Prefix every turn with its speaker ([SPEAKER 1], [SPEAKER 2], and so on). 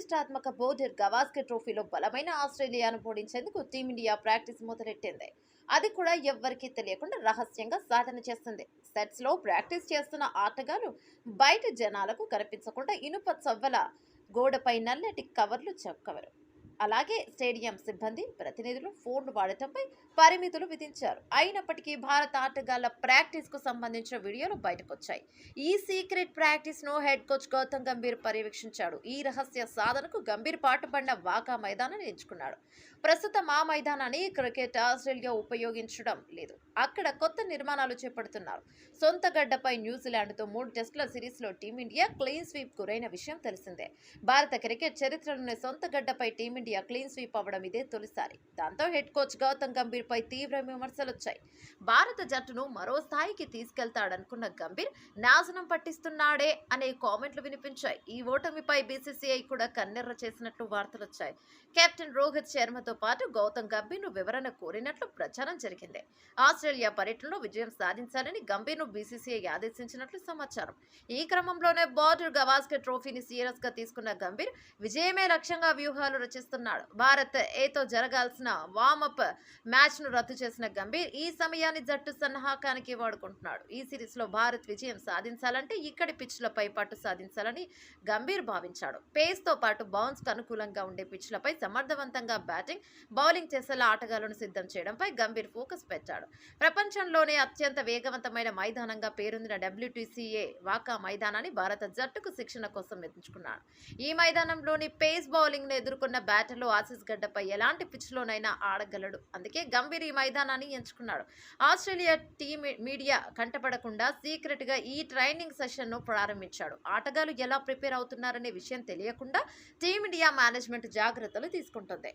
[SPEAKER 1] ప్రతిష్టాత్మక బోర్డర్ గవాస్కర్ ట్రోఫీలో బలమైన ఆస్ట్రేలియాను ఓడించేందుకు టీమిండియా ప్రాక్టీస్ మొదలెట్టింది. అది కూడా ఎవ్వరికీ తెలియకుండా రహస్యంగా సాధన చేస్తుంది. సెట్స్ లో ప్రాక్టీస్ చేస్తున్న ఆటగాళ్లు బయట జనాలకు కనిపించకుండా ఇనుప చవ్వల గోడపై నల్లటి కవర్లు చెక్కవరు. అలాగే స్టేడియం సిబ్బంది ప్రతినిధులు ఫోన్లు వాడటంపై పరిమితులు విధించారు. అయినప్పటికీ భారత ఆటగాళ్ల ప్రాక్టీస్ కు సంబంధించిన వీడియోలు బయటకొచ్చాయి. ఈ సీక్రెట్ ప్రాక్టీస్ ను హెడ్ కోచ్ గౌతమ్ గంభీర్ పర్యవేక్షించాడు. ఈ రహస్య సాధనకు గంభీర్ పాటుపడిన వాకా మైదానాన్ని ఎంచుకున్నాడు. ప్రస్తుతం ఆ మైదానాన్ని క్రికెట్ ఆస్ట్రేలియా ఉపయోగించడం లేదు. అక్కడ కొత్త నిర్మాణాలు చేపడుతున్నారు. సొంత గడ్డపై న్యూజిలాండ్తో 3 టెస్టుల సిరీస్లో టీమిండియా క్లీన్ స్వీప్ గురైన విషయం తెలిసిందే. భారత క్రికెట్ చరిత్రలోనే సొంత గడ్డపై టీమిండియా క్లీన్ స్వీప్ అవ్వడం ఇదే తొలిసారి. దాంతో హెడ్ కోచ్ గౌతమ్ గంభీర్ పై తీవ్ర విమర్శలొచ్చాయి. భారత జట్టును మరో స్థాయికి తీసుకెళ్తాడనుకున్న గంభీర్ నాశనం పట్టిస్తున్నాడే అనే కామెంట్లు వినిపించాయి. ఈ ఓటమిపై బీసీసీఐ కూడా కన్నెర్ర చేసినట్లు వార్తలొచ్చాయి. కెప్టెన్ రోహిత్ శర్మతో పాటు గౌతమ్ గంభీర్ ను వివరణ కోరినట్లు ప్రచారం జరిగింది. ఆస్ట్రేలియా పర్యటనలో విజయం సాధించాలని గంభీర్ ను బీసీసీఐ ఆదేశించినట్లు సమాచారం. ఈ క్రమంలోనే బోర్డర్ గవాస్కర్ ట్రోఫీని సీరియస్ గా తీసుకున్న గంభీర్ విజయమే లక్ష్యంగా వ్యూహాలు రచిస్తున్నాడు. భారత్ ఏతో జరగాల్సిన వార్మప్ మ్యాచ్ ను రద్దు చేసిన గంభీర్ ఈ సమయాన్ని జట్టు సన్నాహకానికి వాడుకుంటున్నాడు. ఈ సిరీస్ లో భారత్ విజయం సాధించాలంటే ఇక్కడి పిచ్లపై పట్టు సాధించాలని గంభీర్ భావించాడు. పేస్ తో పాటు బౌన్స్ కు అనుకూలంగా ఉండే పిచ్లపై సమర్థవంతంగా బ్యాటింగ్, బౌలింగ్ చేసేలా ఆటగాళ్లను సిద్ధం చేయడంపై గంభీర్ ఫోకస్ పెట్టాడు. ప్రపంచంలోనే అత్యంత వేగవంతమైన మైదానంగా పేరొందిన WTCA వాకా మైదానాన్ని భారత జట్టుకు శిక్షణ కోసం ఎంచుకున్నాడు. ఈ మైదానంలోని పేస్ బౌలింగ్ ను ఎదుర్కొన్న బ్యాటర్లు ఆసీస్ గడ్డపై ఎలాంటి పిచ్లోనైనా ఆడగలడు. అందుకే గంభీర్ ఈ మైదానాన్ని ఎంచుకున్నాడు. ఆస్ట్రేలియా టీం మీడియా కంటపడకుండా సీక్రెట్ గా ఈ ట్రైనింగ్ సెషన్ ను ప్రారంభించాడు. ఆటగాళ్లు ఎలా ప్రిపేర్ అవుతున్నారనే విషయం తెలియకుండా టీమిండియా మేనేజ్మెంట్ జాగ్రత్తలు తీసుకుంటుంది.